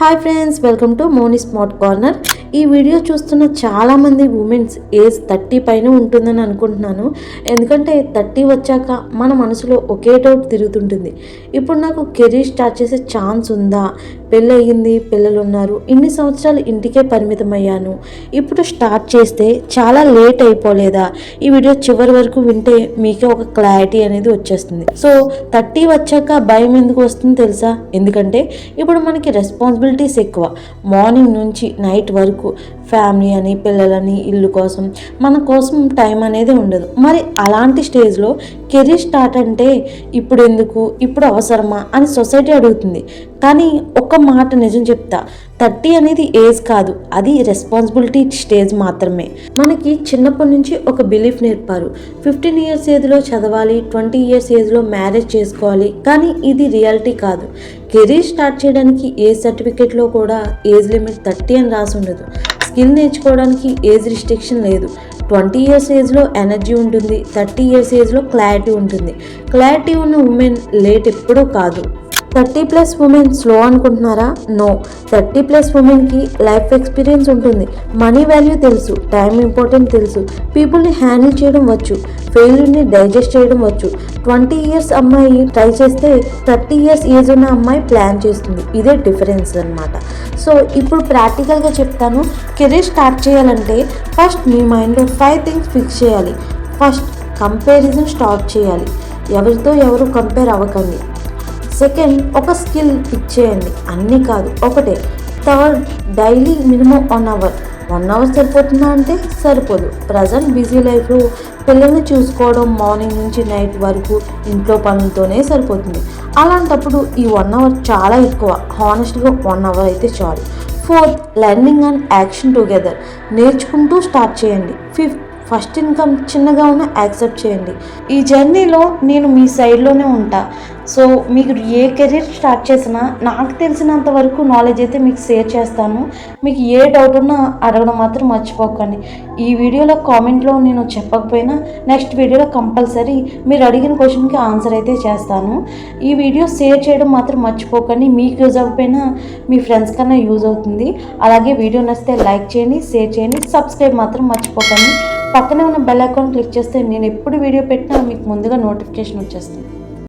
Hi friends, welcome to Moni smart corner. ఈ video చూస్తున్న చాలామంది ఉమెన్స్ ఏజ్ 30 పైన ఉంటుందని అనుకుంటున్నాను. ఎందుకంటే 30 వచ్చాక మన మనసులో ఒకే డౌట్ తిరుగుతుంటుంది. ఇప్పుడు నాకు కెరీర్ స్టార్ట్ చేసే ఛాన్స్ ఉందా? పెళ్ళి అయ్యింది, పిల్లలు ఉన్నారు, ఇన్ని సంవత్సరాలు ఇంటికే పరిమితం అయ్యాను, ఇప్పుడు స్టార్ట్ చేస్తే చాలా లేట్ అయిపోలేదా? ఈ వీడియో చివరి వరకు వింటే మీకే ఒక క్లారిటీ అనేది వచ్చేస్తుంది. సో 30 వచ్చాక భయం ఎందుకు వస్తుందో తెలుసా? ఎందుకంటే ఇప్పుడు మనకి రెస్పాన్సిబిలిటీస్ ఎక్కువ. మార్నింగ్ నుంచి నైట్ వరకు ఫ్యామిలీ అని, పిల్లలని, ఇల్లు కోసం, మన కోసం టైం అనేది ఉండదు. మరి అలాంటి స్టేజ్లో కెరీర్ స్టార్ట్ అంటే ఇప్పుడు ఎందుకు, ఇప్పుడు అవసరమా అని సొసైటీ అడుగుతుంది. కానీ ఒక్క మాట నిజం చెప్తా, 30 అనేది ఏజ్ కాదు, అది రెస్పాన్సిబిలిటీ స్టేజ్ మాత్రమే. మనకి చిన్నప్పటి నుంచి ఒక బిలీఫ్ నేర్పారు, 15 ఇయర్స్ ఏజ్లో చదవాలి, 20 ఇయర్స్ ఏజ్లో మ్యారేజ్ చేసుకోవాలి. కానీ ఇది రియాలిటీ కాదు. కెరీర్ స్టార్ట్ చేయడానికి ఏ సర్టిఫికేట్లో కూడా ఏజ్ లిమిట్ 30 అని రాసి ఉండదు. స్కిల్ నేర్చుకోవడానికి ఏజ్ రిస్ట్రిక్షన్ లేదు. 20 ఇయర్స్ ఏజ్లో ఎనర్జీ ఉంటుంది, 30 ఇయర్స్ ఏజ్లో క్లారిటీ ఉంటుంది. క్లారిటీ ఉన్న ఉమెన్ లేట్ ఎప్పుడూ కాదు. 30+ ఉమెన్ స్లో అనుకుంటున్నారా? నో. 30+ ఉమెన్కి లైఫ్ ఎక్స్పీరియన్స్ ఉంటుంది, మనీ వాల్యూ తెలుసు, టైం ఇంపార్టెంట్ తెలుసు, పీపుల్ని హ్యాండిల్ చేయడం వచ్చు, ఫెయిల్యూర్ని డైజెస్ట్ చేయడం వచ్చు. 20 ఇయర్స్ అమ్మాయి ట్రై చేస్తే 30 ఇయర్స్ ఏజ్ ఉన్న అమ్మాయి ప్లాన్ చేస్తుంది. ఇదే డిఫరెన్స్ అనమాట. సో ఇప్పుడు ప్రాక్టికల్గా చెప్తాను. కెరీర్ స్టార్ట్ చేయాలంటే ఫస్ట్ మీ మైండ్లో 5 థింగ్స్ ఫిక్స్ చేయాలి. ఫస్ట్, కంపారిజన్ స్టాప్ చేయాలి. ఎవరితో ఎవరు కంపేర్ అవ్వకండి. సెకండ్, ఒక స్కిల్ పిక్ చేయండి, అన్నీ కాదు, ఒకటే. Third, daily minimum 1 hour. 1 hour సరిపోతుందా అంటే సరిపోదు. ప్రజెంట్ బిజీ లైఫ్లో పిల్లల్ని చూసుకోవడం మార్నింగ్ నుంచి నైట్ వరకు ఇంట్లో పనులతోనే సరిపోతుంది. అలాంటప్పుడు ఈ 1 అవర్ చాలా ఎక్కువ. హానెస్ట్గా 1 అవర్ అయితే చాలు. Fourth, learning and action together. నేర్చుకుంటూ స్టార్ట్ చేయండి. ఫిఫ్త్, ఫస్ట్ ఇన్కమ్ చిన్నగా ఉన్న యాక్సెప్ట్ చేయండి. ఈ జర్నీలో నేను మీ సైడ్లోనే ఉంటా. సో మీకు ఏ కెరీర్ స్టార్ట్ చేసినా నాకు తెలిసినంత వరకు నాలెడ్జ్ అయితే మీకు షేర్ చేస్తాను. మీకు ఏ డౌట్ ఉన్నా అడగడం మాత్రం మర్చిపోకండి. ఈ వీడియోలో కామెంట్లో నేను చెప్పకపోయినా నెక్స్ట్ వీడియోలో కంపల్సరీ మీరు అడిగిన క్వశ్చన్కి ఆన్సర్ అయితే చేస్తాను. ఈ వీడియో షేర్ చేయడం మాత్రం మర్చిపోకండి. మీకు యూజ్ అవ్వకపోయినా మీ ఫ్రెండ్స్ కన్నా యూజ్ అవుతుంది. అలాగే వీడియో నచ్చితే లైక్ చేయండి, షేర్ చేయండి, సబ్స్క్రైబ్ మాత్రం మర్చిపోకండి. పక్కనే ఉన్న బెల్ ఐకాన్ క్లిక్ చేస్తే నేను ఎప్పుడు వీడియో పెట్టినా మీకు ముందుగా నోటిఫికేషన్ వచ్చేస్తుంది.